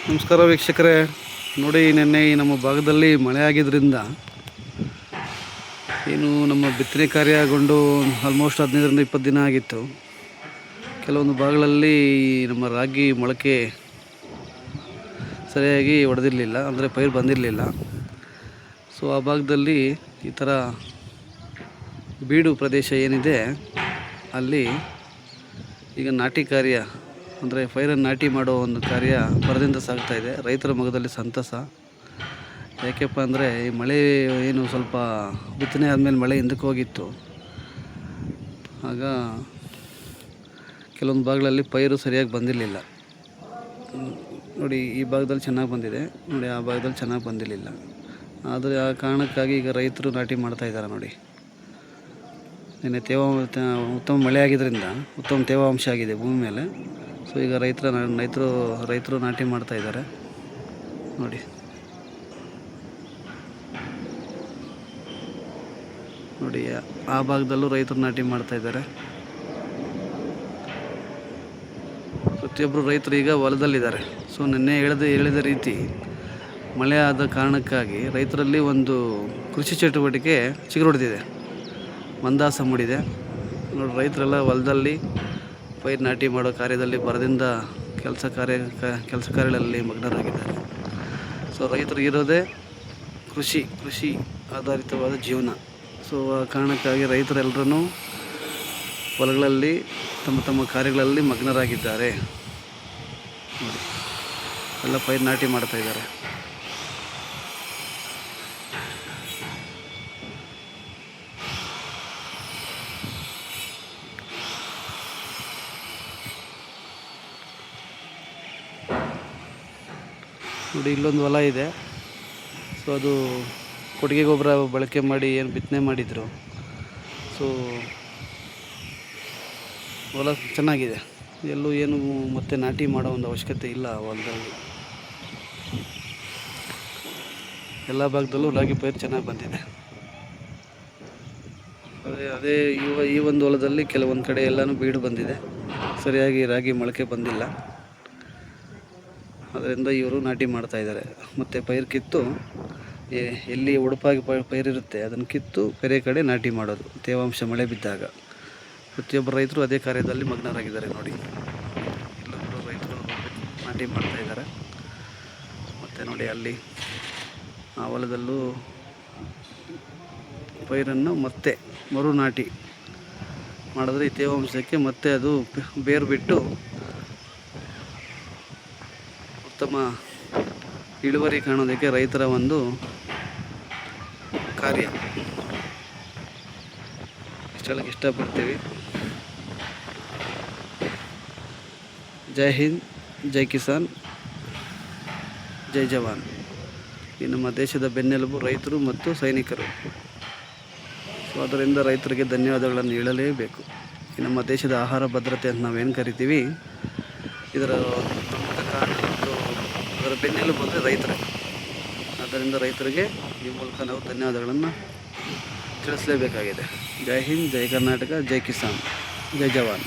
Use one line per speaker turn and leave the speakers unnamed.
ನಮಸ್ಕಾರ ವೀಕ್ಷಕರೇ. ನೋಡಿ, ನಿನ್ನೆ ನಮ್ಮ ಭಾಗದಲ್ಲಿ ಮಳೆ ಆಗಿದ್ದರಿಂದ ಏನು ನಮ್ಮ ಬಿತ್ತನೆ ಕಾರ್ಯಗೊಂಡು ಆಲ್ಮೋಸ್ಟ್ 15ರಿಂದ 20 ದಿನ ಆಗಿತ್ತು. ಕೆಲವೊಂದು ಭಾಗಗಳಲ್ಲಿ ನಮ್ಮ ರಾಗಿ ಮೊಳಕೆ ಸರಿಯಾಗಿ ಹೊಡೆದಿರಲಿಲ್ಲ, ಅಂದರೆ ಪೈರು ಬಂದಿರಲಿಲ್ಲ. ಸೊ ಆ ಭಾಗದಲ್ಲಿ ಈ ಥರ ಬೀಡು ಪ್ರದೇಶ ಏನಿದೆ ಅಲ್ಲಿ ಈಗ ನಾಟಿ ಕಾರ್ಯ, ಅಂದರೆ ಪೈರನ್ನು ನಾಟಿ ಮಾಡೋ ಒಂದು ಕಾರ್ಯ ಭರದಿಂದ ಸಾಗ್ತಾ ಇದೆ. ರೈತರ ಮೊಗದಲ್ಲಿ ಸಂತಸ. ಯಾಕೆಪ್ಪ ಅಂದರೆ ಈ ಮಳೆ ಏನು ಸ್ವಲ್ಪ ಬಿತ್ತನೆ ಆದಮೇಲೆ ಮಳೆ ಹಿಂದಕ್ಕೆ ಹೋಗಿತ್ತು. ಆಗ ಕೆಲವೊಂದು ಭಾಗಗಳಲ್ಲಿ ಪೈರು ಸರಿಯಾಗಿ ಬಂದಿರಲಿಲ್ಲ. ನೋಡಿ, ಈ ಭಾಗದಲ್ಲಿ ಚೆನ್ನಾಗಿ ಬಂದಿದೆ, ನೋಡಿ ಆ ಭಾಗದಲ್ಲಿ ಚೆನ್ನಾಗಿ ಬಂದಿರಲಿಲ್ಲ. ಆದರೆ ಆ ಕಾರಣಕ್ಕಾಗಿ ಈಗ ರೈತರು ನಾಟಿ ಮಾಡ್ತಾಯಿದ್ದಾರೆ. ನೋಡಿ, ನಿನ್ನೆ ಉತ್ತಮ ಮಳೆ ಆಗಿದ್ದರಿಂದ ಉತ್ತಮ ತೇವಾಂಶ ಆಗಿದೆ ಭೂಮಿ ಮೇಲೆ. ಸೊ ಈಗ ರೈತರು ನಾಟಿ ಮಾಡ್ತಾ ಇದ್ದಾರೆ. ನೋಡಿ, ಆ ಭಾಗದಲ್ಲೂ ರೈತರು ನಾಟಿ ಮಾಡ್ತಾ ಇದ್ದಾರೆ. ಪ್ರತಿಯೊಬ್ಬರು ರೈತರು ಈಗ ಹೊಲದಲ್ಲಿದ್ದಾರೆ. ಸೊ ನಿನ್ನೆ ಹೇಳಿದ ರೀತಿ ಮಳೆ ಆದ ಕಾರಣಕ್ಕಾಗಿ ರೈತರಲ್ಲಿ ಒಂದು ಕೃಷಿ ಚಟುವಟಿಕೆ ಚಿಗುರೊಡೆದಿದೆ, ಮಂದಾಸ ಮೂಡಿದೆ. ನೋಡಿ, ರೈತರೆಲ್ಲ ಹೊಲದಲ್ಲಿ ಪೈರು ನಾಟಿ ಮಾಡೋ ಕಾರ್ಯದಲ್ಲಿ ಭರದಿಂದ ಕೆಲಸ ಕಾರ್ಯಗಳಲ್ಲಿ ಮಗ್ನರಾಗಿದ್ದಾರೆ. ಸೊ ರೈತರು ಇರೋದೇ ಕೃಷಿ ಆಧಾರಿತವಾದ ಜೀವನ. ಸೊ ಆ ಕಾರಣಕ್ಕಾಗಿ ರೈತರೆಲ್ಲರೂ ಹೊಲಗಳಲ್ಲಿ ತಮ್ಮ ಕಾರ್ಯಗಳಲ್ಲಿ ಮಗ್ನರಾಗಿದ್ದಾರೆ. ನೋಡಿ, ಎಲ್ಲ ಪೈರು ನಾಟಿ ಮಾಡ್ತಾಯಿದ್ದಾರೆ. ನೋಡಿ, ಇಲ್ಲೊಂದು ಹೊಲ ಇದೆ. ಸೊ ಅದು ಕೊಟ್ಟಿಗೆ ಗೊಬ್ಬರ ಬಳಕೆ ಮಾಡಿ ಏನು ಬಿತ್ತನೆ ಮಾಡಿದರು. ಸೊ ಹೊಲ ಚೆನ್ನಾಗಿದೆ, ಎಲ್ಲೂ ಏನು ಮತ್ತೆ ನಾಟಿ ಮಾಡೋ ಒಂದು ಅವಶ್ಯಕತೆ ಇಲ್ಲ. ಹೊಲದಲ್ಲಿ ಎಲ್ಲ ಭಾಗದಲ್ಲೂ ರಾಗಿ ಪೈರು ಚೆನ್ನಾಗಿ ಬಂದಿದೆ. ಅದೇ ಈ ಒಂದು ಹೊಲದಲ್ಲಿ ಕೆಲವೊಂದು ಕಡೆ ಎಲ್ಲನೂ ಬೀಡು ಬಂದಿದೆ, ಸರಿಯಾಗಿ ರಾಗಿ ಮೊಳಕೆ ಬಂದಿಲ್ಲ. ಅದರಿಂದ ಇವರು ನಾಟಿ ಮಾಡ್ತಾಯಿದ್ದಾರೆ. ಮತ್ತು ಪೈರು ಕಿತ್ತು ಎಲ್ಲಿ ಉಡುಪಾಗಿ ಪೈರಿರುತ್ತೆ ಅದನ್ನು ಕಿತ್ತು ಬೇರೆ ಕಡೆ ನಾಟಿ ಮಾಡೋದು, ತೇವಾಂಶ ಮಳೆ ಬಿದ್ದಾಗ. ಪ್ರತಿಯೊಬ್ಬರು ರೈತರು ಅದೇ ಕಾರ್ಯದಲ್ಲಿ ಮಗ್ನರಾಗಿದ್ದಾರೆ. ನೋಡಿ, ಎಲ್ಲರೂ ರೈತರು ನಾಟಿ ಮಾಡ್ತಾಯಿದ್ದಾರೆ. ಮತ್ತು ನೋಡಿ, ಅಲ್ಲಿ ಆ ಹೊಲದಲ್ಲೂ ಪೈರನ್ನು ಮತ್ತೆ ಮರು ನಾಟಿ ಮಾಡಿದ್ರೆ ಈ ತೇವಾಂಶಕ್ಕೆ ಮತ್ತೆ ಅದು ಬೇರು ಬಿಟ್ಟು ಉತ್ತಮ ಇಳುವರಿ ಕಾಣೋದಕ್ಕೆ ರೈತರ ಒಂದು ಕಾರ್ಯ. ಇಷ್ಟೆಲ್ಲ ಇಷ್ಟಪಡ್ತೀವಿ. ಜೈ ಹಿಂದ್, ಜೈ ಕಿಸಾನ್, ಜೈ ಜವಾನ್. ಈ ನಮ್ಮ ದೇಶದ ಬೆನ್ನೆಲುಬು ರೈತರು ಮತ್ತು ಸೈನಿಕರು. ಸೊ ಅದರಿಂದ ರೈತರಿಗೆ ಧನ್ಯವಾದಗಳನ್ನು ಹೇಳಲೇಬೇಕು. ಈ ನಮ್ಮ ದೇಶದ ಆಹಾರ ಭದ್ರತೆ ಅಂತ ನಾವೇನು ಕರಿತೀವಿ, ಇದರ ಪ್ರಮುಖ ಕಾರಣ ಮತ್ತು ಅದರ ಬೆನ್ನೆಲುಬು ಅಂದರೆ ರೈತರೇ. ಆದ್ದರಿಂದ ರೈತರಿಗೆ ಈ ಮೂಲಕ ನಾವು ಧನ್ಯವಾದಗಳನ್ನು ತಿಳಿಸಲೇಬೇಕಾಗಿದೆ. ಜೈ ಹಿಂದ್, ಜೈ ಕರ್ನಾಟಕ, ಜೈ ಕಿಸಾನ್, ಜೈ ಜವಾನ್.